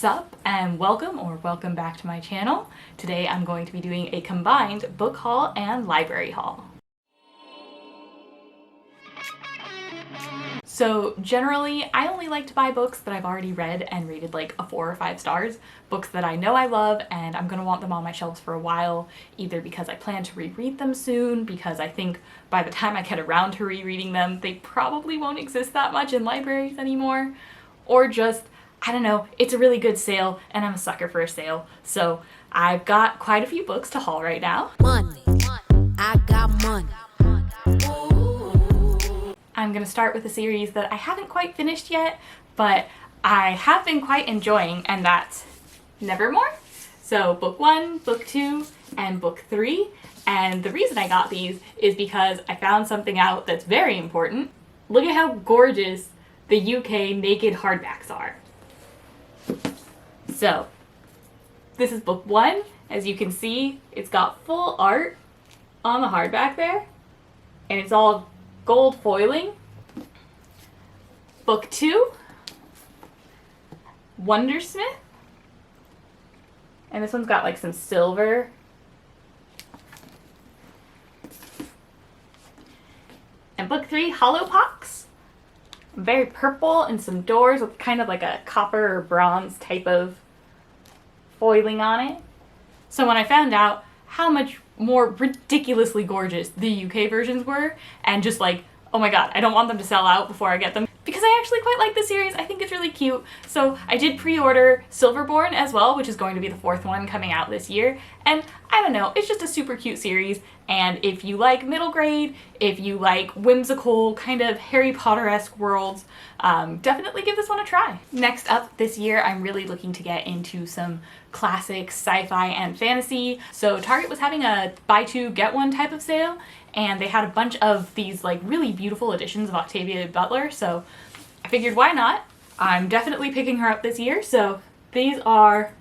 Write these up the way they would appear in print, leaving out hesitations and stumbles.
What's up and welcome back to my channel. Today I'm going to be doing a combined book haul and library haul. So generally I only like to buy books that I've already read and rated like a 4 or 5 stars, books that I know I love and I'm gonna want them on my shelves for a while, either because I plan to reread them soon, because I think by the time I get around to rereading them they probably won't exist that much in libraries anymore, or just I don't know, it's a really good sale and I'm a sucker for a sale. So I've got quite a few books to haul right now. Money. I got money. I'm gonna start with a series that I haven't quite finished yet, but I have been quite enjoying, and that's Nevermore. So book 1, book 2, and book 3. And the reason I got these is because I found something out that's very important. Look at how gorgeous the UK naked hardbacks are. So, this is book 1. As you can see, it's got full art on the hardback there, and it's all gold foiling. Book 2, Wondersmith, and this one's got like some silver. And book 3, Hollowpox. Very purple and some doors with kind of like a copper or bronze type of foiling on it. So when I found out how much more ridiculously gorgeous the UK versions were, and just like, oh my god, I don't want them to sell out before I get them, because I actually quite like the series. I think it's really cute. So I did pre-order Silverborn as well, which is going to be the 4th one coming out this year. And I don't know, it's just a super cute series. And if you like middle grade, if you like whimsical kind of Harry Potter-esque worlds, definitely give this one a try. Next up this year, I'm really looking to get into some classic sci-fi and fantasy. So Target was having a buy two get one type of sale, and they had a bunch of these like really beautiful editions of Octavia Butler, so I figured why not? I'm definitely picking her up this year. So these are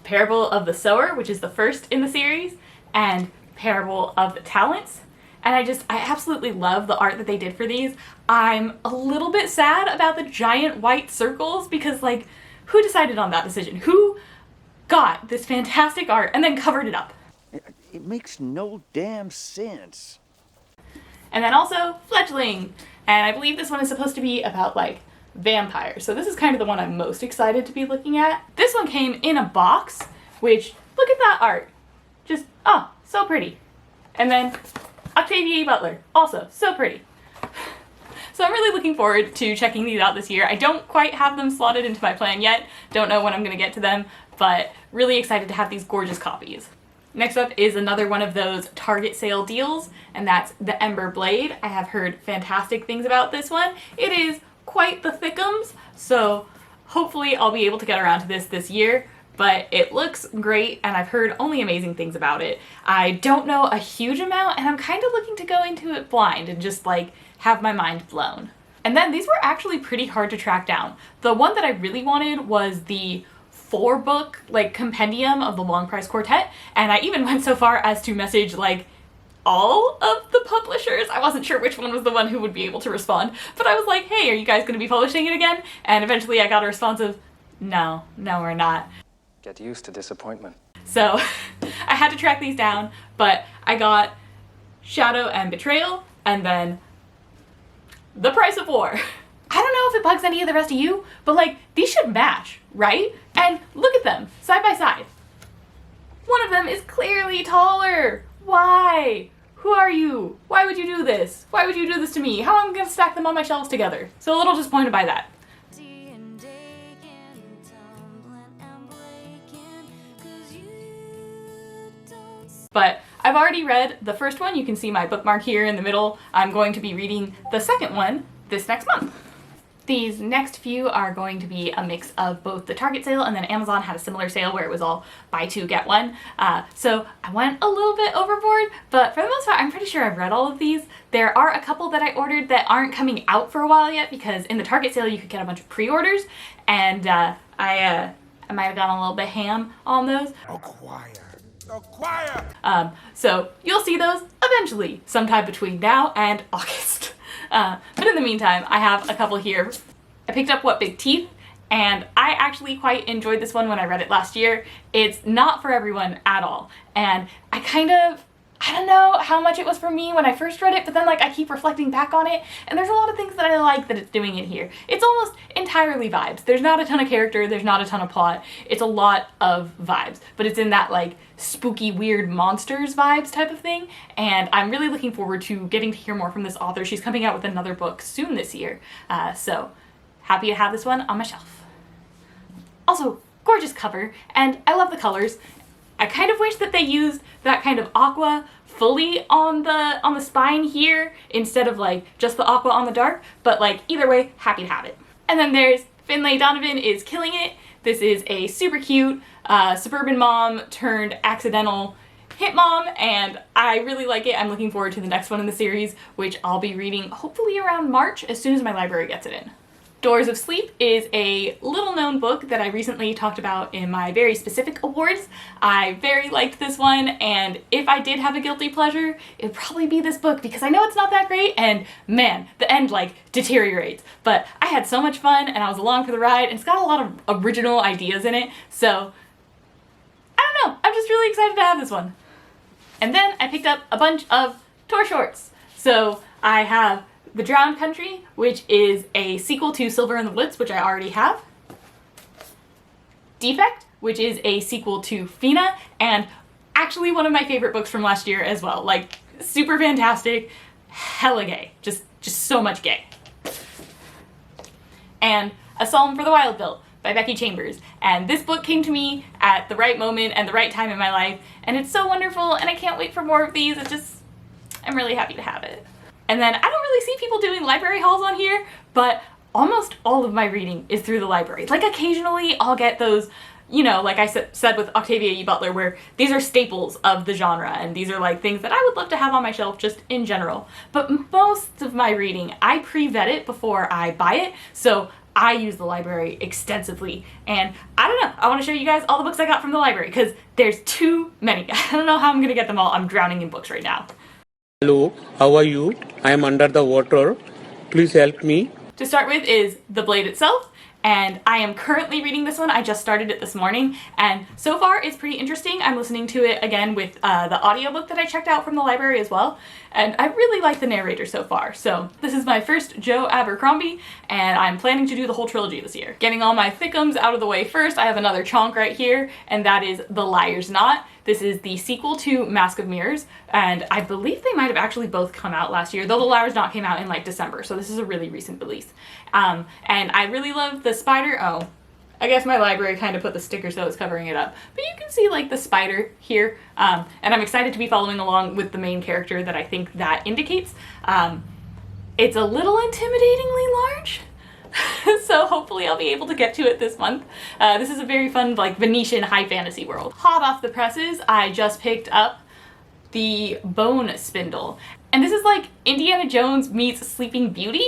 Parable of the Sower, which is the first in the series, and Parable of the Talents. And I absolutely love the art that they did for these. I'm a little bit sad about the giant white circles, because like, who decided on that decision? Who got this fantastic art and then covered it up? It makes no damn sense. And then also Fledgling, and I believe this one is supposed to be about like vampires. So this is kind of the one I'm most excited to be looking at. This one came in a box, which, look at that art. Just, oh, so pretty. And then Octavia Butler, also so pretty. So I'm really looking forward to checking these out this year. I don't quite have them slotted into my plan yet. Don't know when I'm gonna get to them, but really excited to have these gorgeous copies. Next up is another one of those Target sale deals, and that's The Ember Blade. I have heard fantastic things about this one. It is quite the thickums, so hopefully I'll be able to get around to this year, but it looks great and I've heard only amazing things about it. I don't know a huge amount, and I'm kind of looking to go into it blind and just like have my mind blown. And then these were actually pretty hard to track down. The one that I really wanted was the 4-book like compendium of the Long Price Quartet, and I even went so far as to message like all of the publishers. I wasn't sure which one was the one who would be able to respond, but I was like, hey, are you guys going to be publishing it again? And eventually I got a response of, no, we're not. Get used to disappointment. So I had to track these down, but I got Shadow and Betrayal, and then The Price of War. I don't know if it bugs any of the rest of you, but like, these should match, right? And look at them, side by side. One of them is clearly taller. Why? Who are you? Why would you do this? Why would you do this to me? How am I gonna stack them on my shelves together? So a little disappointed by that. But I've already read the first one. You can see my bookmark here in the middle. I'm going to be reading the second one this next month. These next few are going to be a mix of both the Target sale, and then Amazon had a similar sale where it was all buy two, get one. So I went a little bit overboard, but for the most part, I'm pretty sure I've read all of these. There are a couple that I ordered that aren't coming out for a while yet, because in the Target sale, you could get a bunch of pre-orders, and I might have gone a little bit ham on those. Acquire. So you'll see those eventually, sometime between now and August. But in the meantime, I have a couple here I picked up What Big Teeth, and I actually quite enjoyed this one when I read it last year. It's not for everyone at all, and I don't know how much it was for me when I first read it, but then like I keep reflecting back on it, and there's a lot of things that I like that it's doing in here. It's almost entirely vibes. There's not a ton of character, there's not a ton of plot. It's a lot of vibes, but it's in that like spooky, weird monsters vibes type of thing, and I'm really looking forward to getting to hear more from this author. She's coming out with another book soon this year, so happy to have this one on my shelf. Also, gorgeous cover, and I love the colors. I kind of wish that they used that kind of aqua fully on the spine here instead of like just the aqua on the dark, but like either way, happy to have it. And then there's Finlay Donovan is Killing It. This is a super cute suburban mom turned accidental hit mom, and I really like it. I'm looking forward to the next one in the series, which I'll be reading hopefully around March as soon as my library gets it in. Doors of Sleep is a little known book that I recently talked about in my very specific awards. I very liked this one, and if I did have a guilty pleasure, it'd probably be this book because I know it's not that great, and man, the end like deteriorates. But I had so much fun and I was along for the ride, and it's got a lot of original ideas in it, so I don't know, I'm just really excited to have this one. And then I picked up a bunch of tour shorts. So I have The Drowned Country, which is a sequel to Silver in the Woods, which I already have. Defect, which is a sequel to Fina, and actually one of my favorite books from last year as well. Like, super fantastic, hella gay. Just so much gay. And A Psalm for the Wild Bill by Becky Chambers. And this book came to me at the right moment and the right time in my life, and it's so wonderful, and I can't wait for more of these. I'm really happy to have it. And then I don't really see people doing library hauls on here, but almost all of my reading is through the library. Like occasionally I'll get those, you know, like I said with Octavia E. Butler, where these are staples of the genre, and these are like things that I would love to have on my shelf just in general. But most of my reading, I pre-vet it before I buy it, so I use the library extensively. And I don't know, I want to show you guys all the books I got from the library, because there's too many. I don't know how I'm gonna get them all. I'm drowning in books right now. Hello, how are you? I am under the water. Please help me. To start with is The Blade itself, and I am currently reading this one. I just started it this morning, and so far it's pretty interesting. I'm listening to it again with the audiobook that I checked out from the library as well, and I really like the narrator so far. So this is my first Joe Abercrombie, and I'm planning to do the whole trilogy this year. Getting all my thickums out of the way first, I have another chonk right here, and that is The Liar's Knot. This is the sequel to Mask of Mirrors, and I believe they might have actually both come out last year, though The Liar's Knot came out in like December, so this is a really recent release. And I really love the spider. Oh, I guess my library kind of put the sticker so it's covering it up, but you can see like the spider here, and I'm excited to be following along with the main character that I think that indicates. It's a little intimidatingly large. So hopefully I'll be able to get to it this month. This is a very fun, like, Venetian high fantasy world. Hot off the presses, I just picked up the Bone Spindle. And this is like Indiana Jones meets Sleeping Beauty.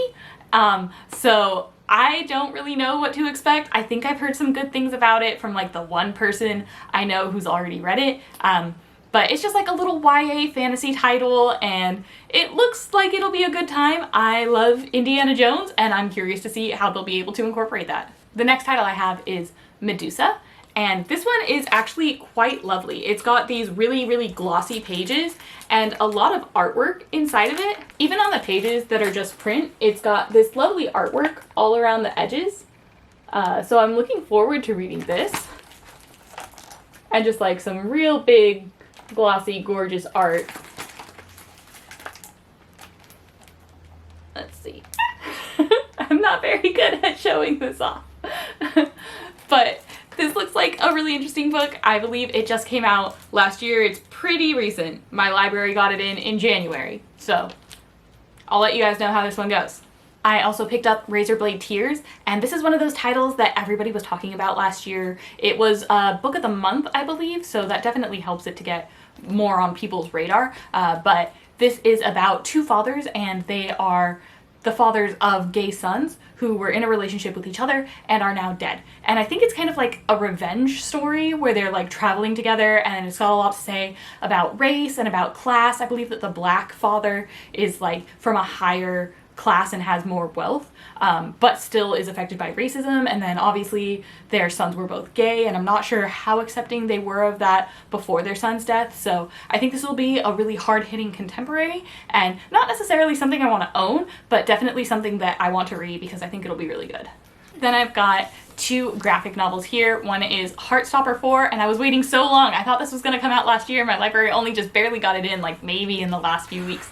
So I don't really know what to expect. I think I've heard some good things about it from like the one person I know who's already read it. But it's just like a little YA fantasy title, and it looks like it'll be a good time. I love Indiana Jones, and I'm curious to see how they'll be able to incorporate that. The next title I have is Medusa, and this one is actually quite lovely. It's got these really, really glossy pages and a lot of artwork inside of it. Even on the pages that are just print, it's got this lovely artwork all around the edges. So I'm looking forward to reading this. And just like some real big, glossy, gorgeous art. Let's see. I'm not very good at showing this off. But this looks like a really interesting book. I believe it just came out last year. It's pretty recent. My library got it in January. So I'll let you guys know how this one goes. I also picked up Razorblade Tears, and this is one of those titles that everybody was talking about last year. It was book of the month, I believe, so that definitely helps it to get more on people's radar. But this is about two fathers, and they are the fathers of gay sons who were in a relationship with each other and are now dead. And I think it's kind of like a revenge story where they're like traveling together, and it's got a lot to say about race and about class. I believe that the black father is like from a higher class and has more wealth, but still is affected by racism. And then obviously their sons were both gay, and I'm not sure how accepting they were of that before their son's death. So I think this will be a really hard-hitting contemporary, and not necessarily something I want to own, but definitely something that I want to read because I think it'll be really good. Then I've got 2 graphic novels here. One is Heartstopper 4, and I was waiting so long. I thought this was going to come out last year. My library only just barely got it in, like maybe in the last few weeks.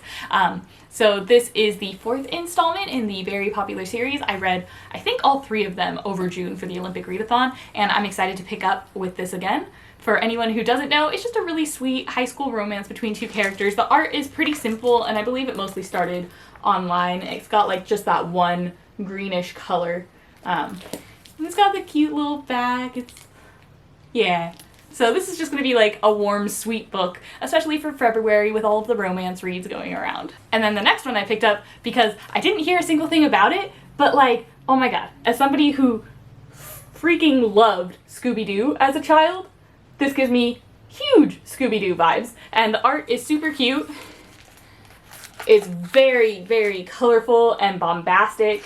So this is the 4th installment in the very popular series. I read, I think, all 3 of them over June for the Olympic Readathon, and I'm excited to pick up with this again. For anyone who doesn't know, it's just a really sweet high school romance between 2 characters. The art is pretty simple, and I believe it mostly started online. It's got like just that one greenish color. And it's got the cute little bag. Yeah. So this is just going to be like a warm, sweet book, especially for February with all of the romance reads going around. And then the next one I picked up because I didn't hear a single thing about it, but like, oh my god, as somebody who freaking loved Scooby-Doo as a child, this gives me huge Scooby-Doo vibes. And the art is super cute. It's very, very colorful and bombastic.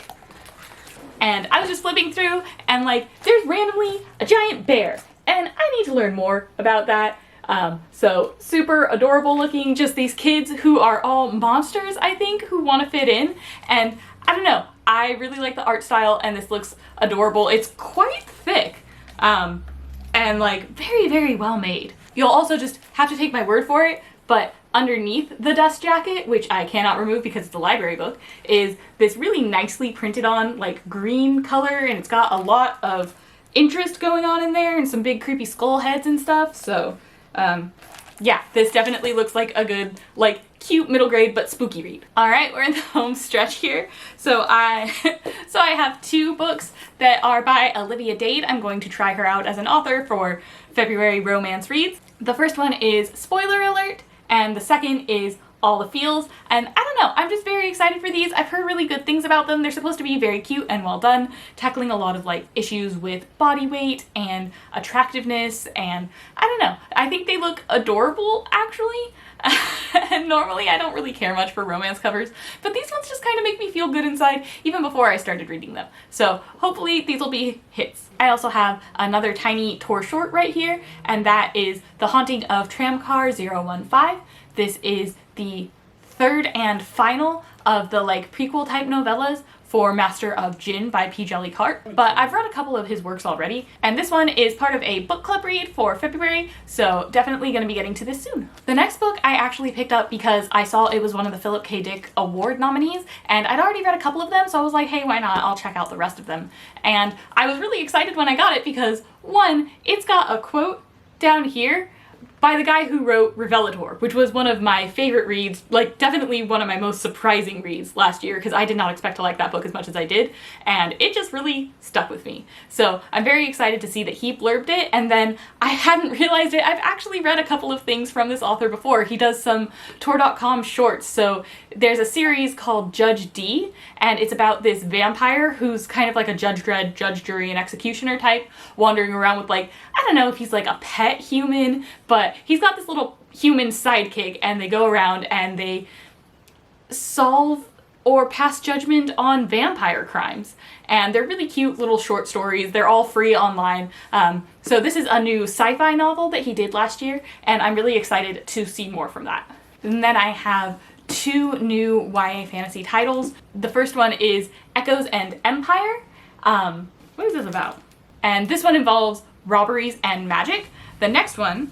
And I was just flipping through, and like, there's randomly a giant bear, and I need to learn more about that. So super adorable looking, just these kids who are all monsters, I think, who want to fit in. And I don't know, I really like the art style, and this looks adorable. It's quite thick, and like very, very well made. You'll also just have to take my word for it, but underneath the dust jacket, which I cannot remove because it's a library book, is this really nicely printed on like green color, and it's got a lot of interest going on in there and some big creepy skull heads and stuff. So yeah, this definitely looks like a good, like, cute middle grade but spooky read. All right, we're in the home stretch here. So I have 2 books that are by Olivia Dade. I'm going to try her out as an author for February romance reads. The first one is Spoiler Alert, and the second is All the Feels. And I don't know, I'm just very excited for these. I've heard really good things about them. They're supposed to be very cute and well done, tackling a lot of like issues with body weight and attractiveness, and I don't know, I think they look adorable actually. And normally I don't really care much for romance covers, but these ones just kind of make me feel good inside even before I started reading them. So hopefully these will be hits. I also have another tiny Tor short right here, and that is The Haunting of Tramcar 015. This is the 3rd and final of the like prequel type novellas for Master of Jinn by P. Jellycart, but I've read a couple of his works already, and this one is part of a book club read for February, so definitely going to be getting to this soon. The next book I actually picked up because I saw it was one of the Philip K. Dick Award nominees, and I'd already read a couple of them, so I was like, hey, why not? I'll check out the rest of them. And I was really excited when I got it because, one, it's got a quote down here by the guy who wrote Revelator, which was one of my favorite reads, like definitely one of my most surprising reads last year, because I did not expect to like that book as much as I did, and it just really stuck with me. So I'm very excited to see that he blurbed it, and then I hadn't realized it. I've actually read a couple of things from this author before. He does some Tor.com shorts, so there's a series called Judge D, and it's about this vampire who's kind of like a Judge Dredd, Judge, Jury, and Executioner type, wandering around with like, I don't know if he's like a pet human, but he's got this little human sidekick, and they go around and they solve or pass judgment on vampire crimes. And they're really cute little short stories. They're all free online. So this is a new sci-fi novel that he did last year, and I'm really excited to see more from that. And then I have 2 new YA fantasy titles. The first one is Echoes and Empire. What is this about? And this one involves robberies and magic. The next one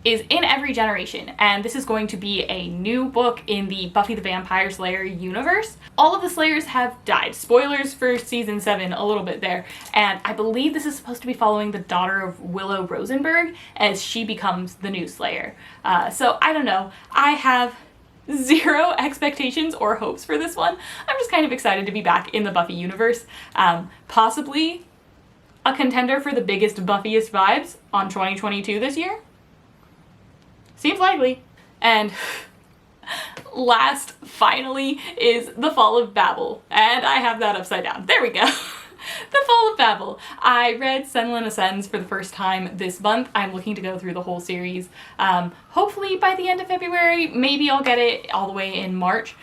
is In Every Generation, and this is going to be a new book in the Buffy the Vampire Slayer universe. All of the Slayers have died. Spoilers for season 7 a little bit there. And I believe this is supposed to be following the daughter of Willow Rosenberg as she becomes the new Slayer. So I don't know. I have 0 expectations or hopes for this one. I'm just kind of excited to be back in the Buffy universe. Possibly a contender for the biggest, Buffiest vibes on 2022 this year. Seems likely. And last, finally, is The Fall of Babel. And I have that upside down. There we go. The Fall of Babel. I read Senlin Ascends for the first time this month. I'm looking to go through the whole series. Hopefully by the end of February. Maybe I'll get it all the way in March.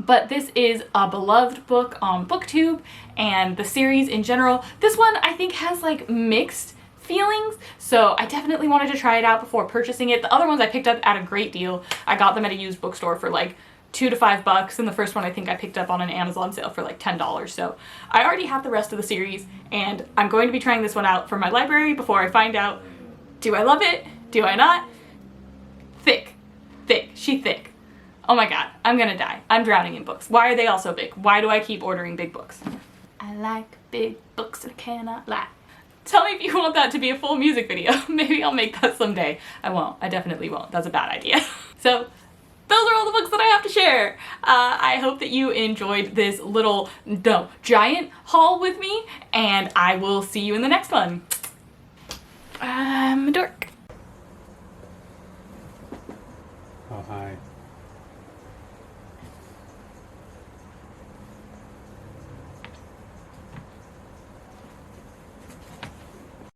but this is a beloved book on booktube and the series in general. This one I think has like mixed feelings, so I definitely wanted to try it out before purchasing it. The other ones I picked up at a great deal. I got them at a used bookstore for like $2 to $5, and the first one I think I picked up on an Amazon sale for like $10. So I already have the rest of the series, and I'm going to be trying this one out for my library before I find out, do I love it? Do I not? Thick. She thick. Oh my god, I'm gonna die. I'm drowning in books. Why are they all so big? Why do I keep ordering big books? I like big books and I cannot lie. Tell me if you want that to be a full music video. Maybe I'll make that someday. I won't. I definitely won't. That's a bad idea. So those are all the books that I have to share. I hope that you enjoyed this little, no, giant haul with me, and I will see you in the next one. I'm a dork. Oh, hi.